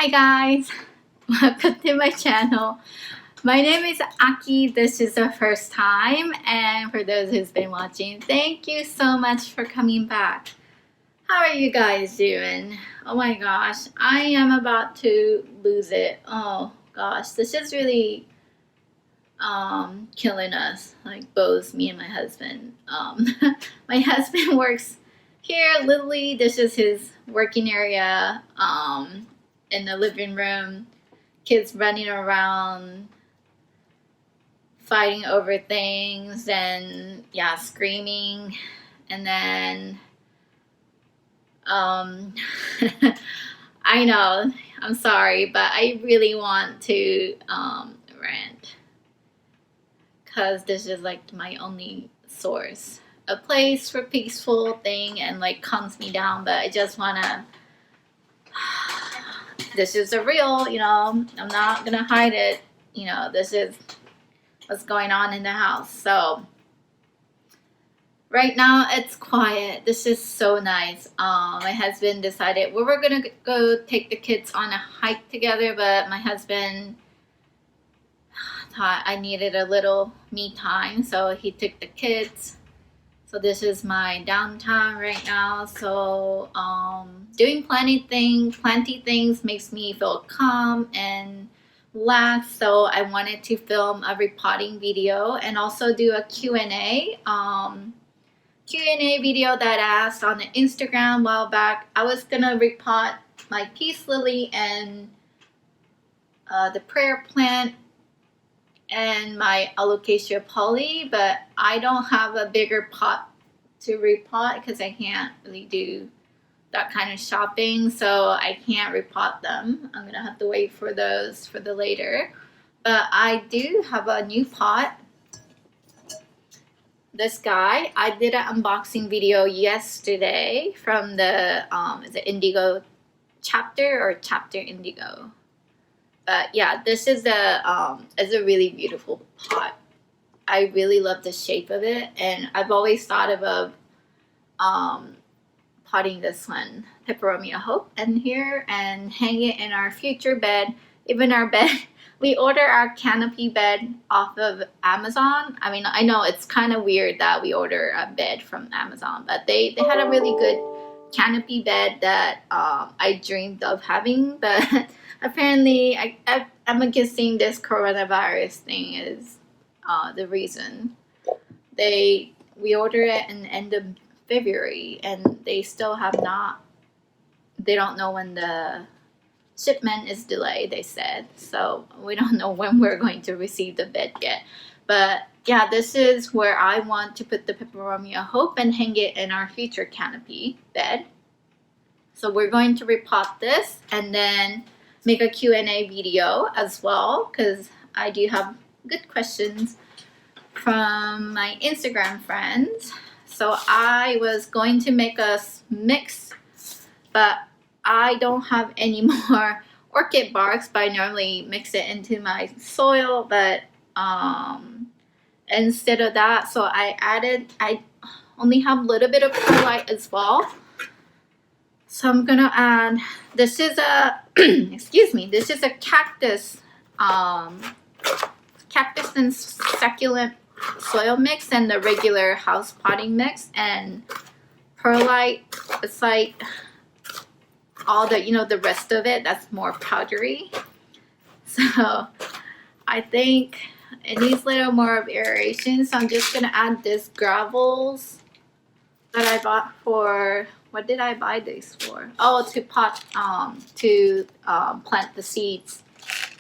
Hi guys, welcome to my channel. My name is Aki. This is the first time, and for those who's been watching, thank you so much for coming back. How are you guys doing? Oh my gosh, I am about to lose it. Oh gosh, this is really killing us, like both me and my husband. My husband works here, literally this is his working area, in the living room, kids running around fighting over things and yeah, screaming, and then I know, I'm sorry, but I really want to rant, because this is like my only source, a place for peaceful thing and like calms me down. But I just wanna, this is a real, I'm not gonna hide it, this is what's going on in the house. So right now it's quiet. This is so nice. My husband decided we were gonna go take the kids on a hike together, but my husband thought I needed a little me time, so he took the kids. So this is my downtime right now. So doing plenty things makes me feel calm and relaxed. So I wanted to film a repotting video and also do a Q&A video that I asked on the Instagram a while back. I was gonna repot my peace lily and the prayer plant and my alocasia poly, but I don't have a bigger pot to repot because I can't really do that kind of shopping, so I can't repot them. I'm gonna have to wait for those for the later. But I do have a new pot. This guy, I did an unboxing video yesterday from the is it Indigo Chapter Indigo. But yeah, this is a really beautiful pot. I really love the shape of it, and I've always thought of potting this one, Peperomia Hope, in here and hang it in our future bed. Even our bed, we order our canopy bed off of Amazon. I mean, I know it's kind of weird that we order a bed from Amazon, but they had a really good canopy bed that I dreamed of having, but apparently I'm guessing this coronavirus thing is the reason. We ordered it in the end of February and they still have not, they don't know when the shipment is delayed, they said, so we don't know when we're going to receive the bed yet. But yeah, this is where I want to put the Peperomia Hope and hang it in our future canopy bed. So we're going to repot this and then make a Q&A video as well, because I do have good questions from my Instagram friends. So I was going to make a mix, but I don't have any more orchid barks, but I normally mix it into my soil, but instead of that, so I only have a little bit of perlite as well. So I'm gonna add, this is a excuse me, this is a cactus and succulent soil mix and the regular house potting mix, and perlite, it's like all the, the rest of it that's more powdery. So I think it needs a little more of aeration, so I'm just gonna add this gravels that I bought for, what did I buy these for? Oh, to pot, plant the seeds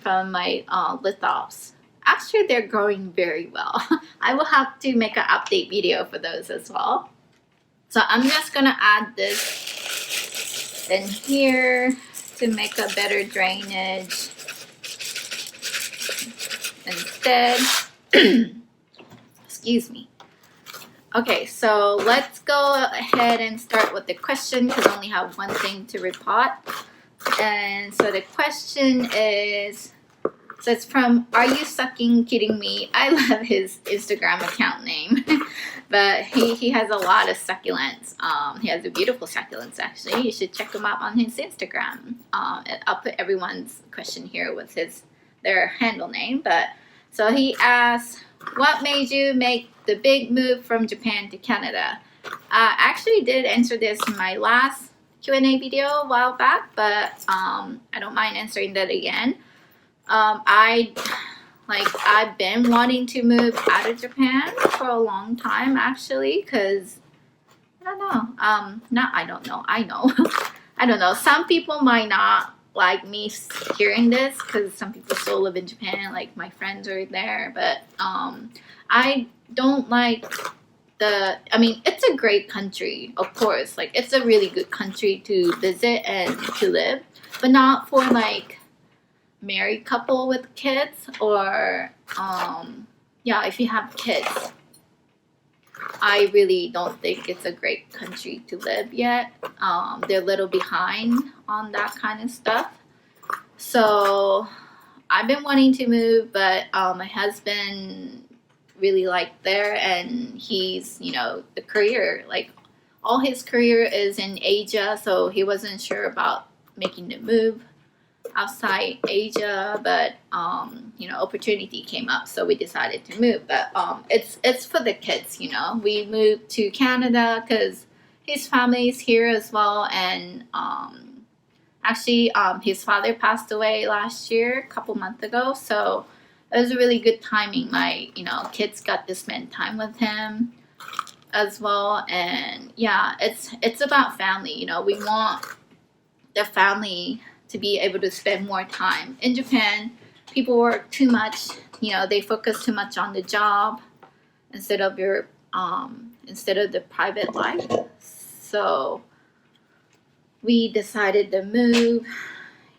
from my lithops. Actually, they're growing very well. I will have to make an update video for those as well. So I'm just gonna add this in here to make a better drainage instead. Excuse me. Okay, so let's go ahead and start with the question, because I only have one thing to repot. And so the question is, so it's from Are You Sucking Kidding Me? I love his Instagram account name. But he has a lot of succulents. He has a beautiful succulents, actually. You should check him out on his Instagram. I'll put everyone's question here with their handle name. But so he asked, what made you make the big move from Japan to Canada? I actually did answer this in my last Q&A video a while back, but I don't mind answering that again. I've been wanting to move out of Japan for a long time, actually, because I don't know. I know. I don't know. Some people might not like me hearing this because some people still live in Japan, like my friends are there, but I don't like it's a great country, of course. Like, it's a really good country to visit and to live, but not for like married couple with kids or if you have kids. I really don't think it's a great country to live yet. They're a little behind on that kind of stuff. So I've been wanting to move, but my husband really liked there, and he's, the career, like all his career is in Asia, so he wasn't sure about making the move outside Asia, but opportunity came up, so we decided to move. But it's for the kids. We moved to Canada because his family's here as well, and actually his father passed away last year, a couple months ago, so it was a really good timing. My kids got to spend time with him as well, and it's about family. We want the family to be able to spend more time. In Japan, people work too much. They focus too much on the job instead of the private life. So we decided to move.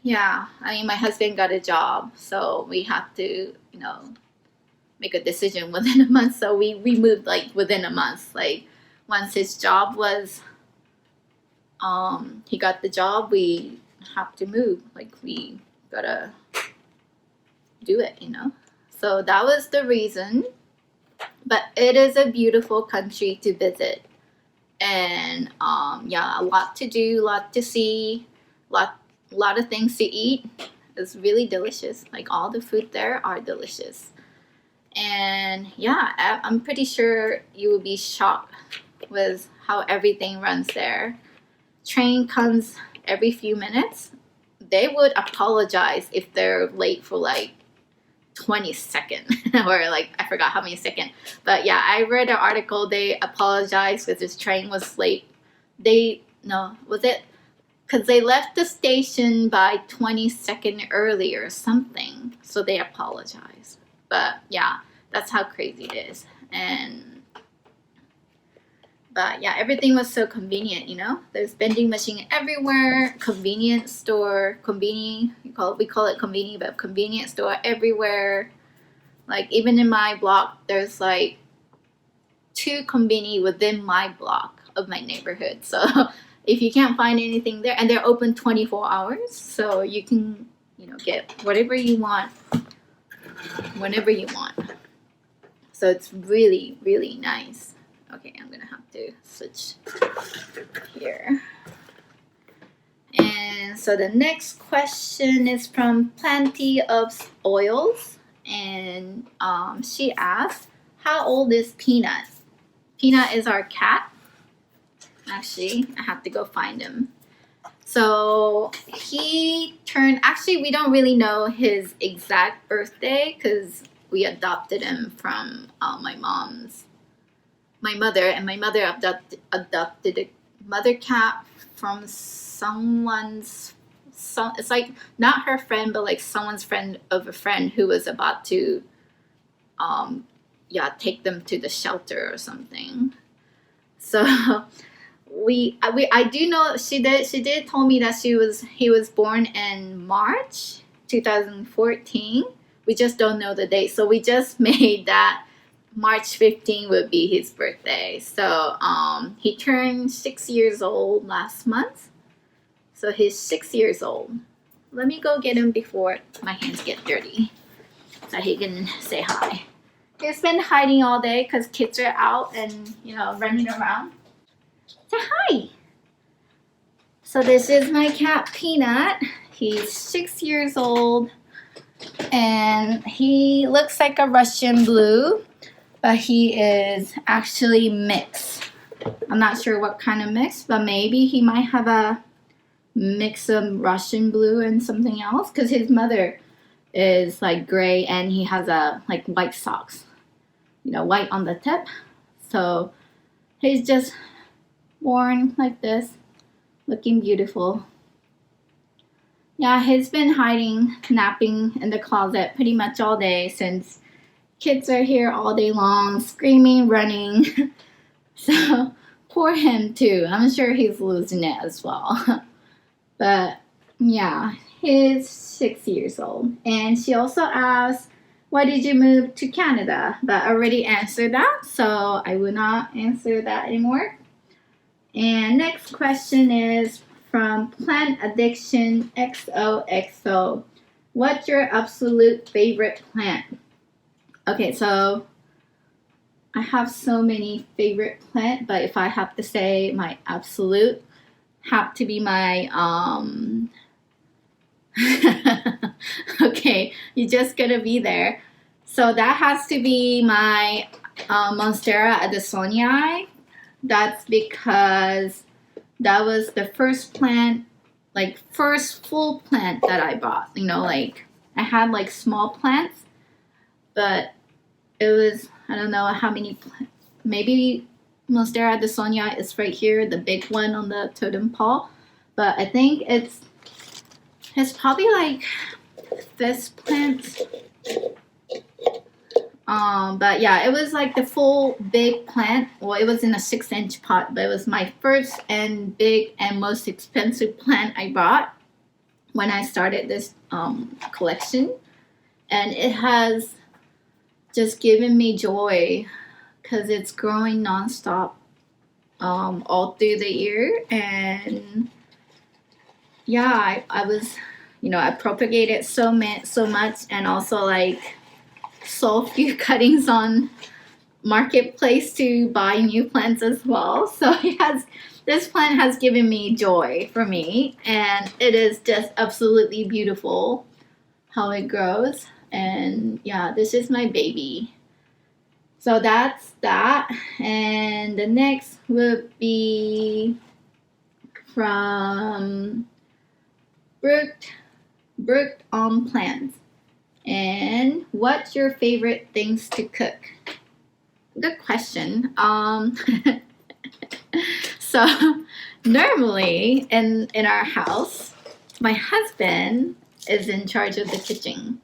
My husband got a job, so we have to, make a decision within a month. So we moved like within a month. Like, once his job was, he got the job, we have to move. Like, we gotta do it, So that was the reason. But it is a beautiful country to visit, and a lot to do, a lot to see, a lot of things to eat. It's really delicious. Like, all the food there are delicious. And I'm pretty sure you will be shocked with how everything runs there. Train comes every few minutes. They would apologize if they're late for like 20 seconds or like I forgot how many seconds. But I read an article. They apologized because this train was late. Because they left the station by 20 seconds early or something, so they apologized. But that's how crazy it is. But everything was so convenient, There's vending machine everywhere, convenience store, we call it convenient, but convenience store everywhere. Like, even in my block, there's like 2 convenience within my block of my neighborhood. So if you can't find anything there, and they're open 24 hours, so you can, get whatever you want, whenever you want. So it's really, really nice. Okay, I'm gonna have to switch here. And so the next question is from Plenty of Oils, and she asked, how old is Peanut? Peanut is our cat. Actually, I have to go find him. So he turned, actually we don't really know his exact birthday because we adopted him from my mother, and my mother adopted a mother cat from it's like not her friend, but like someone's friend of a friend who was about to take them to the shelter or something. So I do know she did told me that he was born in March 2014. We just don't know the date, so we just made that March 15 would be his birthday. So he turned 6 years old last month. So he's 6 years old. Let me go get him before my hands get dirty, so he can say hi. He's been hiding all day because kids are out and, you know, running around. Say hi. So this is my cat Peanut. He's 6 years old and he looks like a Russian blue, but he is actually mixed. I'm not sure what kind of mix, but maybe he might have a mix of Russian blue and something else because his mother is like gray and he has a like white socks, you know, white on the tip. So he's just born like this, looking beautiful. Yeah, he's been hiding, napping in the closet pretty much all day since kids are here all day long, screaming, running. So poor him too. I'm sure he's losing it as well. But yeah, he's 6 years old. And she also asked, why did you move to Canada? But I already answered that, so I will not answer that anymore. And next question is from Plant Addiction XOXO. What's your absolute favorite plant? Okay, so I have so many favorite plants, but if I have to say my absolute, have to be my okay, you just gotta be there. So that has to be my Monstera Addisonii. That's because that was the first plant, like first full plant that I bought. You know, like I had like small plants, but it was, I don't know how many, maybe Monstera Addisonii is right here, the big one on the totem pole. But I think it's probably like this plant. But yeah, it was like the full big plant. Well, it was in a 6-inch pot, but it was my first and big and most expensive plant I bought when I started this collection. And it has just given me joy because it's growing nonstop all through the year. And yeah, I was, you know, I propagated so much, and also like sold a few cuttings on Marketplace to buy new plants as well. So this plant has given me joy for me, and it is just absolutely beautiful how it grows. And yeah, this is my baby. So that's that. And the next would be from Brooke on Plants. And what's your favorite things to cook? Good question. So normally in our house, my husband is in charge of the kitchen.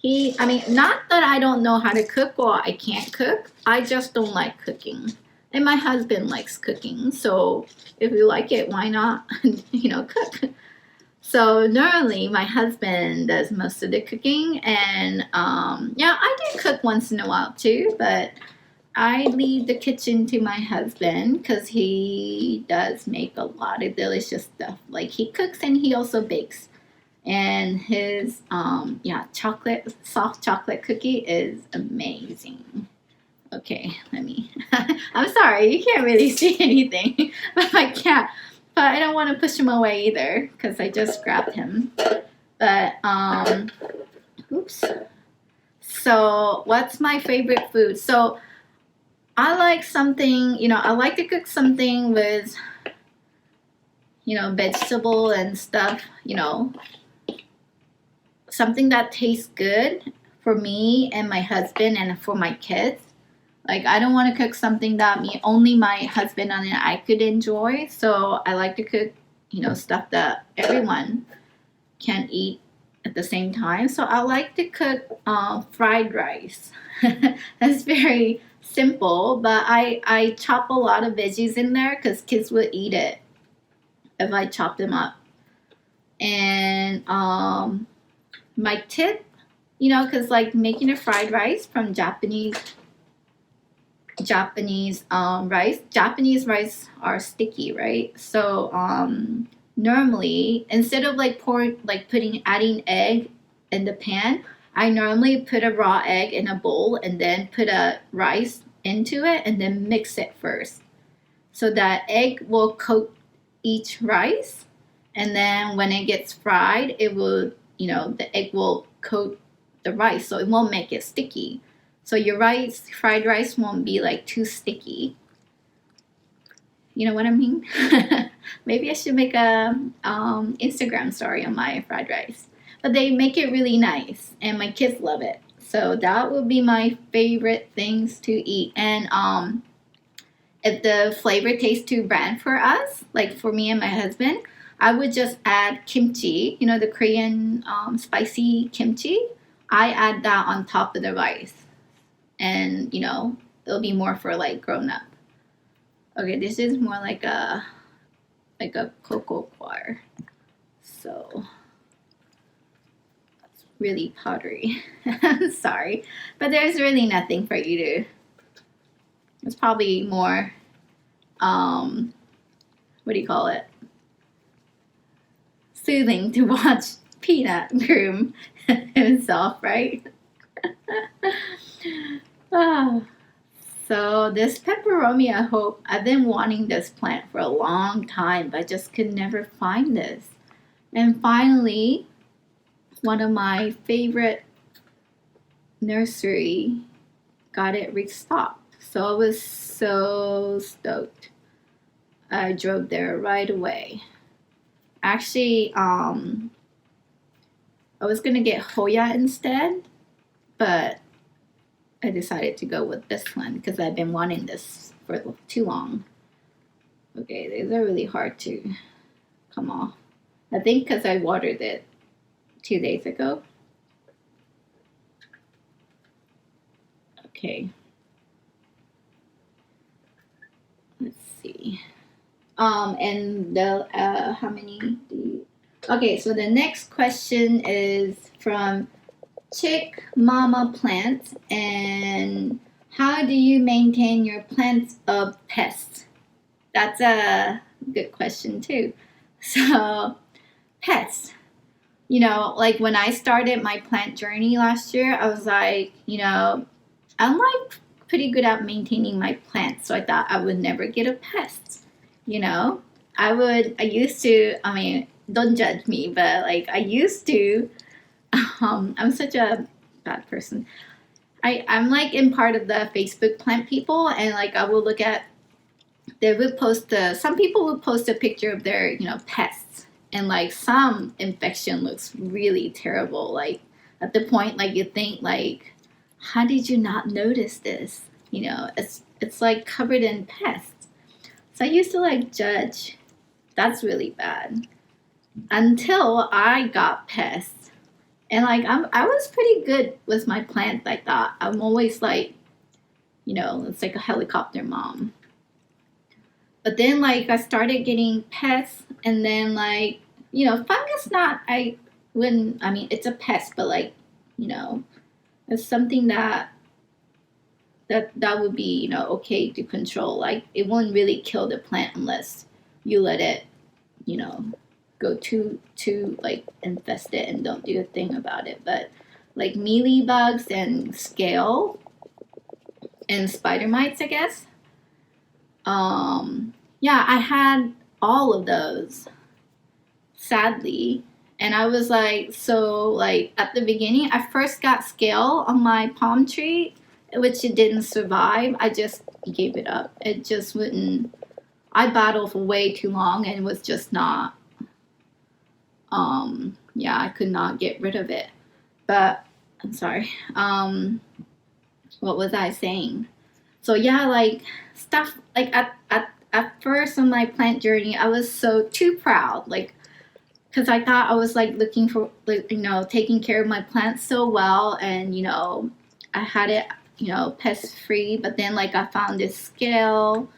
I mean, not that I don't know how to cook or I can't cook. I just don't like cooking. And my husband likes cooking. So if you like it, why not, you know, cook? So normally my husband does most of the cooking. And yeah, I do cook once in a while too. But I leave the kitchen to my husband because he does make a lot of delicious stuff. Like he cooks and he also bakes. And his soft chocolate cookie is amazing. Okay, I'm sorry, you can't really see anything but my cat. But I don't want to push him away either because I just grabbed him. But oops. So what's my favorite food? So I like something, you know, I like to cook something with, you know, vegetable and stuff, you know, something that tastes good for me and my husband and for my kids. Like, I don't want to cook something that only my husband and I could enjoy. So I like to cook, you know, stuff that everyone can eat at the same time. So I like to cook fried rice. That's very simple, but I chop a lot of veggies in there because kids will eat it if I chop them up. And my tip, you know, because like making a fried rice from Japanese rice. Japanese rice are sticky, right? So normally instead of adding egg in the pan, I normally put a raw egg in a bowl and then put a rice into it and then mix it first. So that egg will coat each rice, and then when it gets fried, it will, the egg will coat the rice, so it won't make it sticky. So your fried rice won't be like too sticky. You know what I mean? Maybe I should make a Instagram story on my fried rice. But they make it really nice, and my kids love it. So that would be my favorite things to eat. And if the flavor tastes too bland for us, like for me and my husband, I would just add kimchi, the Korean spicy kimchi. I add that on top of the rice. And, it'll be more for like grown up. Okay, this is more like a cocoa coir. So it's really powdery. Sorry. But there's really nothing for you to. It's probably more, what do you call it? Soothing to watch Peanut groom himself, right? Oh. So this peperomia hope, I've been wanting this plant for a long time, but I just could never find this. And finally, one of my favorite nursery got it restocked. So I was so stoked. I drove there right away. Actually, I was gonna get Hoya instead, but I decided to go with this one because I've been wanting this for too long. Okay, these are really hard to come off. I think because I watered it 2 days ago. Okay. Let's see. And the how many do you? Okay, so the next question is from Chick Mama Plants, and how do you maintain your plants of pests? That's a good question too. So, pests. Like when I started my plant journey last year, I was like, I'm like pretty good at maintaining my plants, so I thought I would never get a pest. I mean, don't judge me, but like I used to, I'm such a bad person. I'm like in part of the Facebook plant people, and like I will look at, some people would post a picture of their, pests, and like some infection looks really terrible. Like at the point, like you think like, how did you not notice this? It's like covered in pests. So I used to like judge. That's really bad. Until I got pests. And like I was pretty good with my plants, I thought. I'm always like, it's like a helicopter mom. But then like I started getting pests, and then like, fungus it's a pest, but like, it's something that would be, okay to control. Like it won't really kill the plant unless you let it, go too like infested and don't do a thing about it. But like mealy bugs and scale and spider mites, I guess. Yeah, I had all of those, sadly. And I was like, so like at the beginning, I first got scale on my palm tree, which it didn't survive. I just gave it up. It just wouldn't. I battled for way too long, and it was just not. I could not get rid of it. But I'm sorry. What was I saying? So yeah, like stuff like at first on my plant journey, I was so too proud, like, because I thought I was like looking for, like, taking care of my plants so well, and I had it, pest free. But then like I found this scale,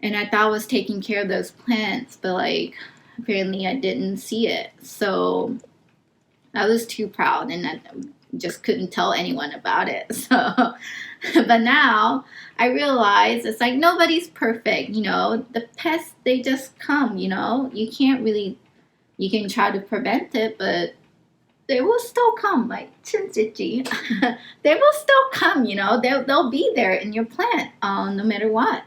and I thought I was taking care of those plants, but like apparently I didn't see it. So I was too proud, and I just couldn't tell anyone about it. So, but now I realize it's like nobody's perfect. The pests, they just come. You can't really. You can try to prevent it, but they will still come, like chinchichi. They will still come, you know, they'll be there in your plant, no matter what.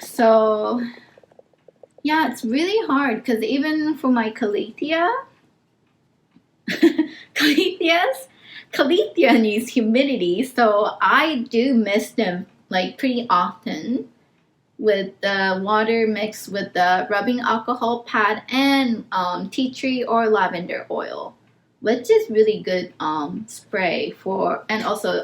So yeah, it's really hard because even for my calathea, calathea needs humidity, so I do miss them like pretty often with the water mixed with the rubbing alcohol pad and tea tree or lavender oil, which is really good spray for, and also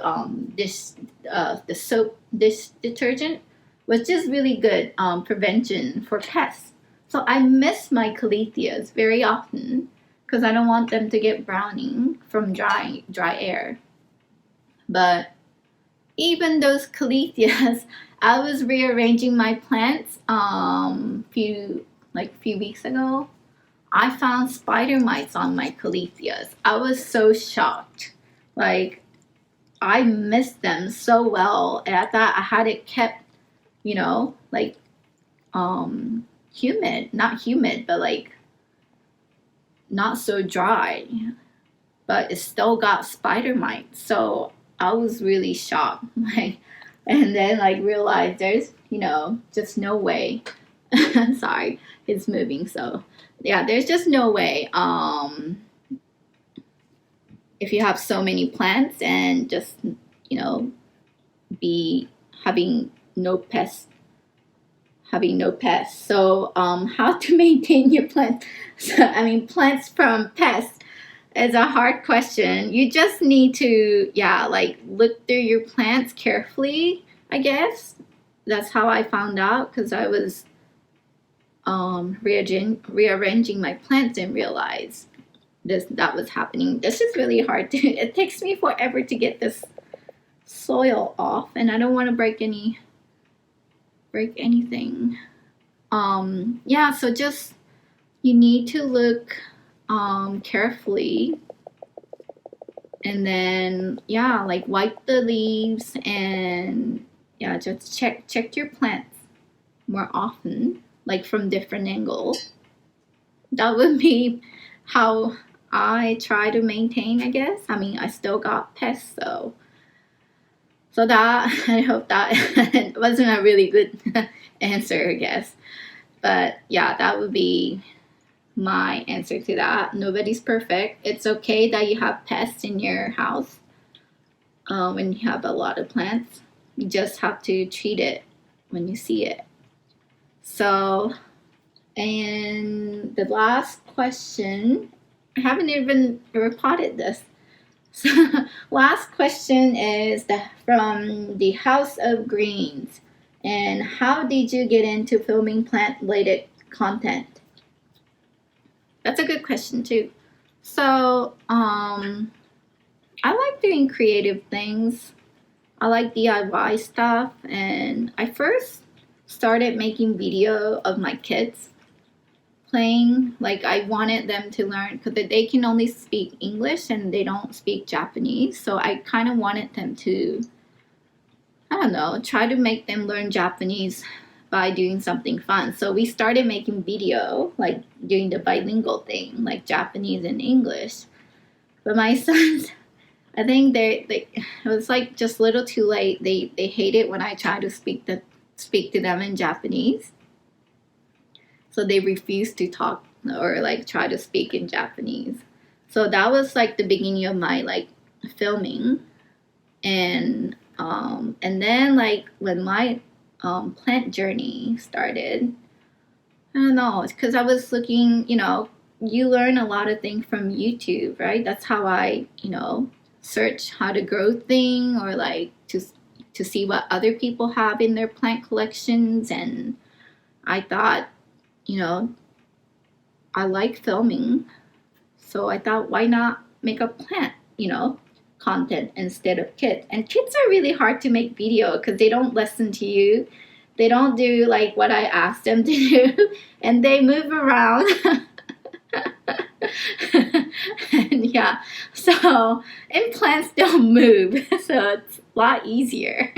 the soap dish detergent, which is really good prevention for pests. So I miss my calatheas very often because I don't want them to get browning from dry air. But even those calatheas, I was rearranging my plants few weeks ago. I found spider mites on my calatheas. I was so shocked. Like, I missed them so well, and I thought I had it kept, you know, like not humid, but like not so dry. But it still got spider mites, so I was really shocked. Like, and then like realized there's, you know, just no way. Sorry, it's moving. So yeah, there's just no way. If you have so many plants and just, you know, be having no pests. So how to maintain your plants? Plants from pests is a hard question. You just need to, like look through your plants carefully, I guess. That's how I found out, because I was rearranging my plants and realized that was happening. This is really hard to, it takes me forever to get this soil off, and I don't want to break anything. So just, you need to look carefully, and then like wipe the leaves, and just check your plants more often, like from different angles. That would be how I try to maintain, I guess. I still got pests, so that, I hope that wasn't a really good answer, I guess. But that would be my answer to that. Nobody's perfect. It's okay that you have pests in your house when you have a lot of plants. You just have to treat it when you see it. So, and the last question, I haven't even repotted this. So, last question is from the House of Greens. And how did you get into filming plant-related content? That's a good question too. So, I like doing creative things. I like DIY stuff, and I first started making video of my kids playing. Like, I wanted them to learn, because they can only speak English and they don't speak Japanese. So I kind of wanted them to, I don't know, try to make them learn Japanese by doing something fun. So we started making video, like doing the bilingual thing, like Japanese and English. But my sons, I think it was like just a little too late. They hate it when I try to speak to them in Japanese. So they refuse to talk or like try to speak in Japanese. So that was like the beginning of my like filming. And then like when my plant journey started, I don't know, it's because I was looking, you learn a lot of things from YouTube, right? That's how I, search how to grow things, or like to see what other people have in their plant collections. And I thought, I like filming, so I thought, why not make a plant, content instead of kids. And kids are really hard to make video because they don't listen to you. They don't do like what I asked them to do, and they move around. And plants don't move, so it's a lot easier.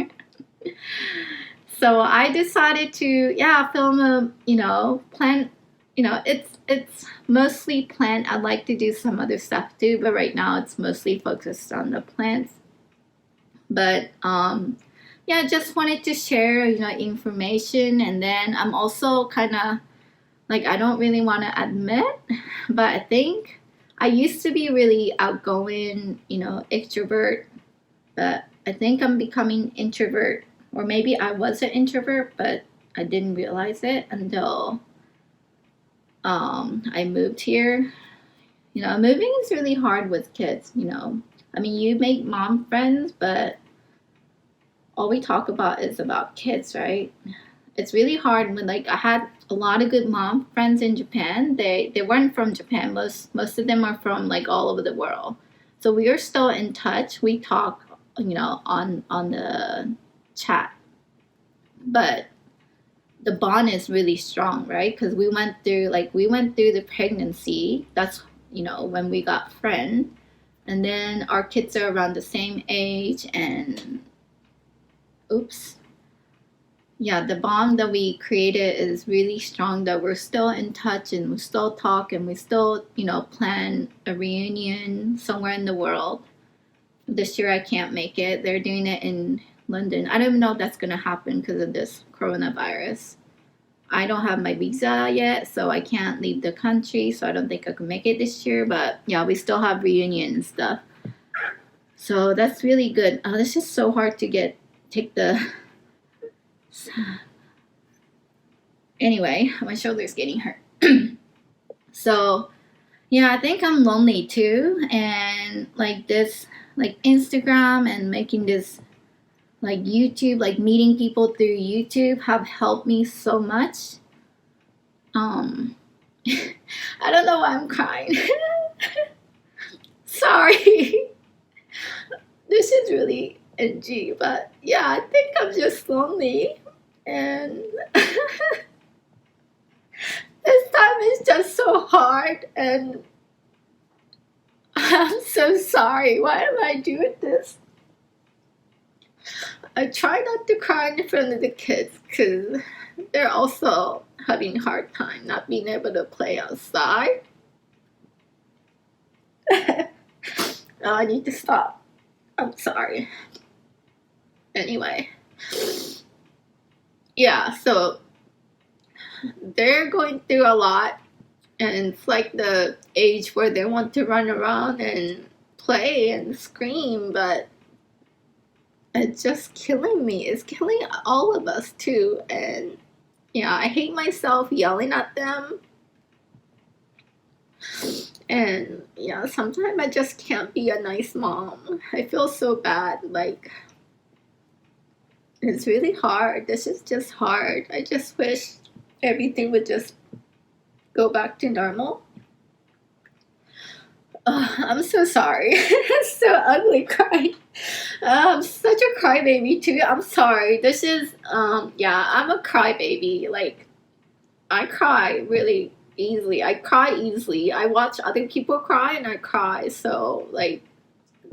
So I decided to film a plant you know, it's mostly plant. I'd like to do some other stuff too, but right now it's mostly focused on the plants. But yeah, just wanted to share, you know, information. And then I'm also kind of like, I don't really want to admit, but I think I used to be really outgoing, you know, extrovert, but I think I'm becoming introvert, or maybe I was an introvert, but I didn't realize it until I moved here. You know, moving is really hard with kids, you know. I mean, you make mom friends, but all we talk about is about kids, right? It's really hard when, like, I had a lot of good mom friends in Japan. They weren't from Japan. Most of them are from like all over the world. So we are still in touch. We talk, you know, on the chat. But the bond is really strong, right? Because we went through the pregnancy. That's, you know, when we got friends. And then our kids are around the same age, and yeah, the bond that we created is really strong, that we're still in touch and we still talk and we still, you know, plan a reunion somewhere in the world. This year I can't make it. They're doing it in London. I don't even know if that's going to happen because of this coronavirus. I don't have my visa yet, so I can't leave the country, so I don't think I can make it this year. But yeah, we still have reunion and stuff. So that's really good. It's just so hard to take the... Anyway, my shoulder's getting hurt. So yeah, I think I'm lonely too, and like this, like Instagram and making this like YouTube, like meeting people through YouTube have helped me so much. I don't know why I'm crying. Sorry. This is really NG, but yeah, I think I'm just lonely. And this time is just so hard, and I'm so sorry. Why am I doing this? I try not to cry in front of the kids because they're also having a hard time not being able to play outside. I need to stop. I'm sorry. Anyway. Yeah, so they're going through a lot, and it's like the age where they want to run around and play and scream, but it's just killing me. It's killing all of us too. And yeah, I hate myself yelling at them. And yeah, sometimes I just can't be a nice mom. I feel so bad. Like, it's really hard. This is just hard. I just wish everything would just go back to normal. I'm so sorry. So ugly crying. I'm such a crybaby too. I'm sorry. This is yeah, I'm a crybaby. Like, I cry really easily. I cry easily. I watch other people cry and I cry. So like,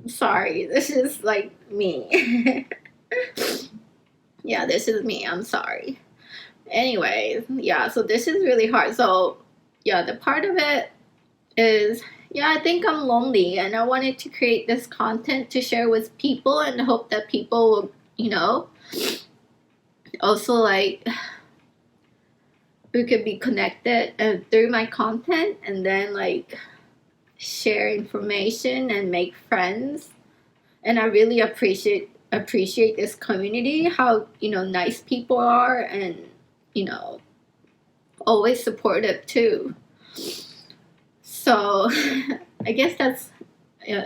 sorry. This is like me. Yeah, this is me. I'm sorry. Anyways, yeah, so this is really hard. So yeah, the part of it is, yeah, I think I'm lonely, and I wanted to create this content to share with people and hope that people will, you know, also like, we could be connected through my content, and then like share information and make friends. And I really appreciate this community, how, you know, nice people are, and, you know, always supportive too. So I guess that's,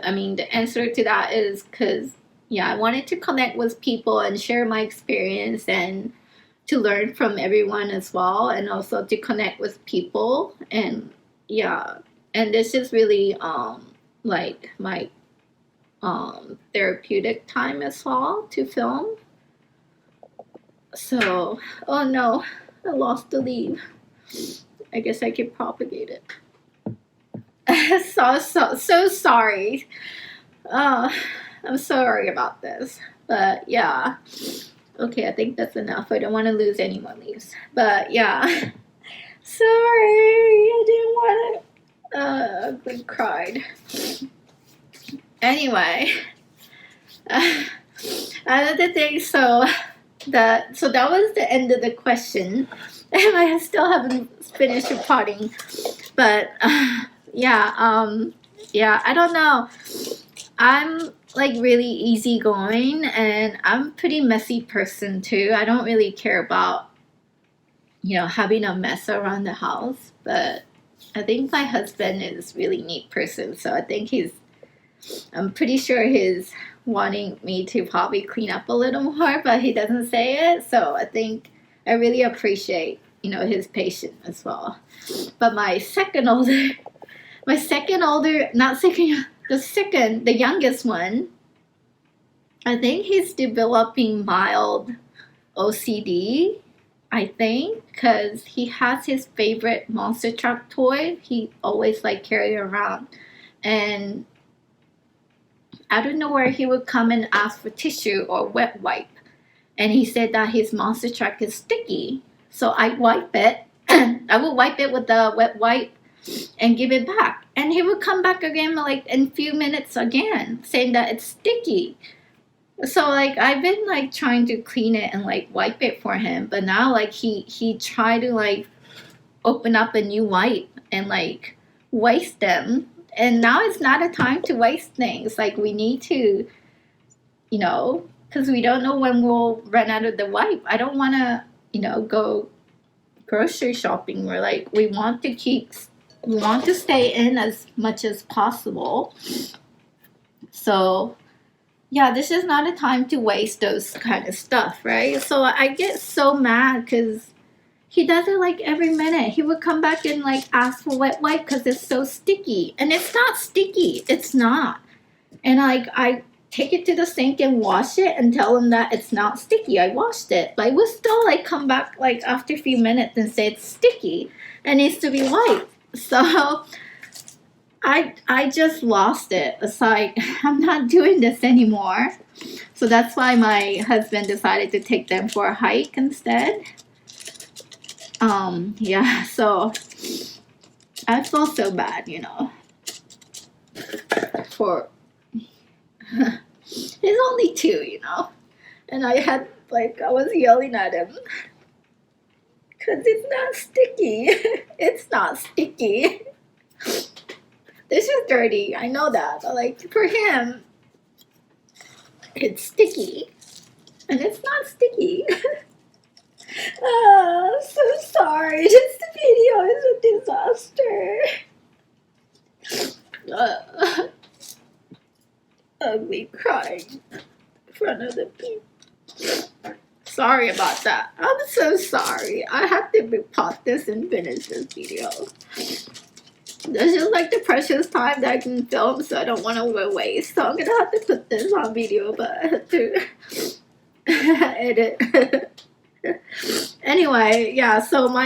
I mean, the answer to that is because, yeah, I wanted to connect with people and share my experience and to learn from everyone as well, and also to connect with people. And yeah, and this is really like my therapeutic time as well to film. So, oh no, I lost the leaf. I guess I can propagate it. So sorry. I'm sorry about this, but yeah. Okay, I think that's enough. I don't want to lose any more leaves, but yeah. Sorry, I didn't want to. I cried. Anyway, another thing. So that was the end of the question, and I still haven't finished repotting. But yeah, I don't know. I'm like really easygoing, and I'm a pretty messy person too. I don't really care about, you know, having a mess around the house, but I think my husband is a really neat person, so I think I'm pretty sure he's wanting me to probably clean up a little more, but he doesn't say it, so I think I really appreciate, you know, his patience as well. But the youngest one, I think he's developing mild OCD, I think, because he has his favorite monster truck toy he always like carry around, and I don't know where he would come and ask for tissue or wet wipe, and he said that his monster truck is sticky, so I wipe it. I would wipe it with the wet wipe and give it back, and he would come back again like in a few minutes again saying that it's sticky. So like I've been like trying to clean it and like wipe it for him, but now like he tried to like open up a new wipe and like waste them, and now it's not a time to waste things. Like we need to, you know, because we don't know when we'll run out of the wipe. I don't want to, you know, go grocery shopping. We're like we want to stay in as much as possible. So yeah, this is not a time to waste those kind of stuff, right? So I get so mad because he does it like every minute. He would come back and like ask for wet wipe because it's so sticky, and it's not sticky. It's not. And like I take it to the sink and wash it and tell him that it's not sticky. I washed it, but it would still like come back like after a few minutes and say it's sticky and needs to be wiped. So I just lost it. It's like, I'm not doing this anymore. So that's why my husband decided to take them for a hike instead. Yeah, so I feel so bad, you know. For he's only 2, you know. And I was yelling at him. Because it's not sticky. It's not sticky. This is dirty, I know that, but like for him, it's sticky, and it's not sticky. Oh, I'm so sorry. This video is a disaster. Ugly crying in front of the people. Sorry about that. I'm so sorry. I have to repot this and finish this video. This is like the precious time that I can film, so I don't want to waste. So I'm gonna have to put this on video, but I have to edit. Anyway, yeah. So the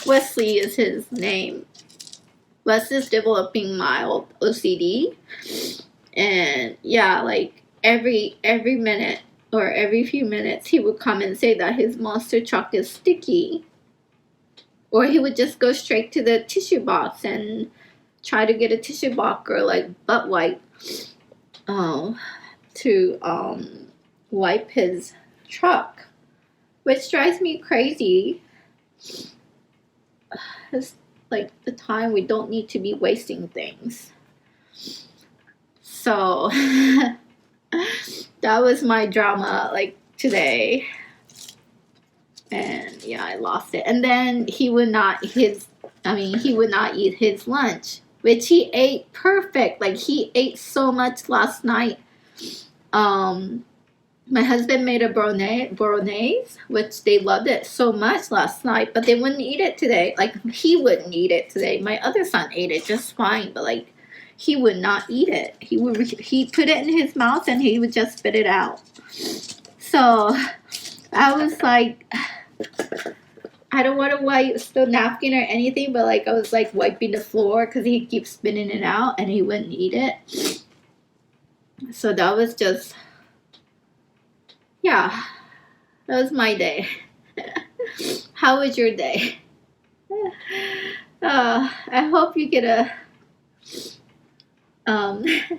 Wesley is his name. Wes is developing mild OCD, and yeah, like every minute or every few minutes, he would come and say that his monster truck is sticky. Or he would just go straight to the tissue box and try to get a tissue box or like butt wipe to wipe his truck, which drives me crazy. It's like the time we don't need to be wasting things. So that was my drama like today. And yeah, I lost it. And then he would not eat his lunch, which he ate perfect. Like he ate so much last night. My husband made a bolognese, which they loved it so much last night, but they wouldn't eat it today. Like he wouldn't eat it today. My other son ate it just fine, but like he would not eat it. He put it in his mouth and he would just spit it out. So I was like, I don't want to wipe the napkin or anything, but like I was like wiping the floor because he keeps spitting it out and he wouldn't eat it. So that was just, yeah, that was my day. How was your day? I hope you get a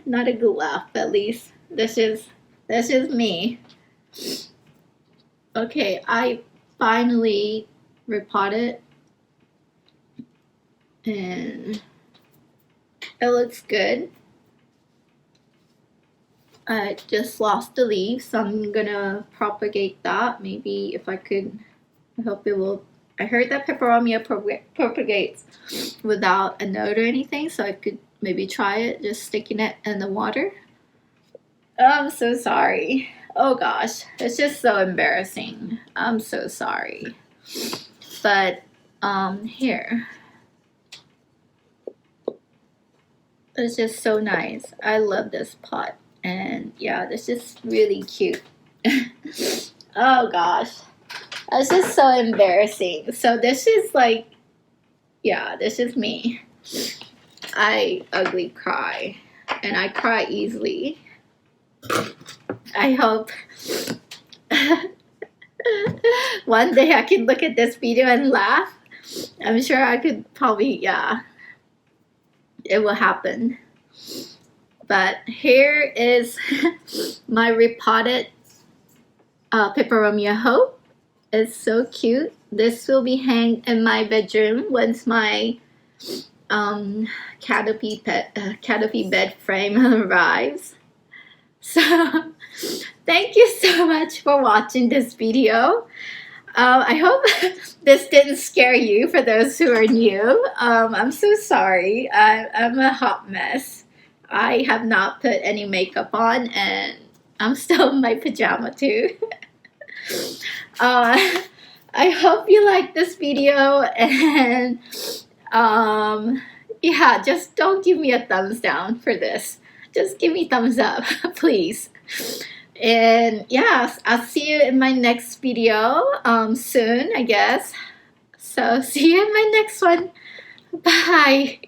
not a good laugh, at least. This is me. Okay, I finally repotted and it looks good. I just lost the leaves, so I'm gonna propagate that. Maybe if I could, I hope it will. I heard that peperomia propagates without a note or anything, so I could maybe try it, just sticking it in the water. Oh, I'm so sorry. Oh gosh, it's just so embarrassing. I'm so sorry. But here. It's just so nice. I love this pot. And yeah, this is really cute. Oh gosh. It's just so embarrassing. So this is like, yeah, this is me. I ugly cry. And I cry easily. I hope one day I can look at this video and laugh. I'm sure I could probably, yeah, it will happen. But here is my repotted peperomia hope. It's so cute. This will be hanged in my bedroom once my canopy bed frame arrives. So thank you so much for watching this video. I hope this didn't scare you for those who are new. I'm so sorry. I'm a hot mess. I have not put any makeup on and I'm still in my pajama too. I hope you like this video and yeah, just don't give me a thumbs down for this. Just give me thumbs up, please. And yeah, I'll see you in my next video soon, I guess. So see you in my next one. Bye.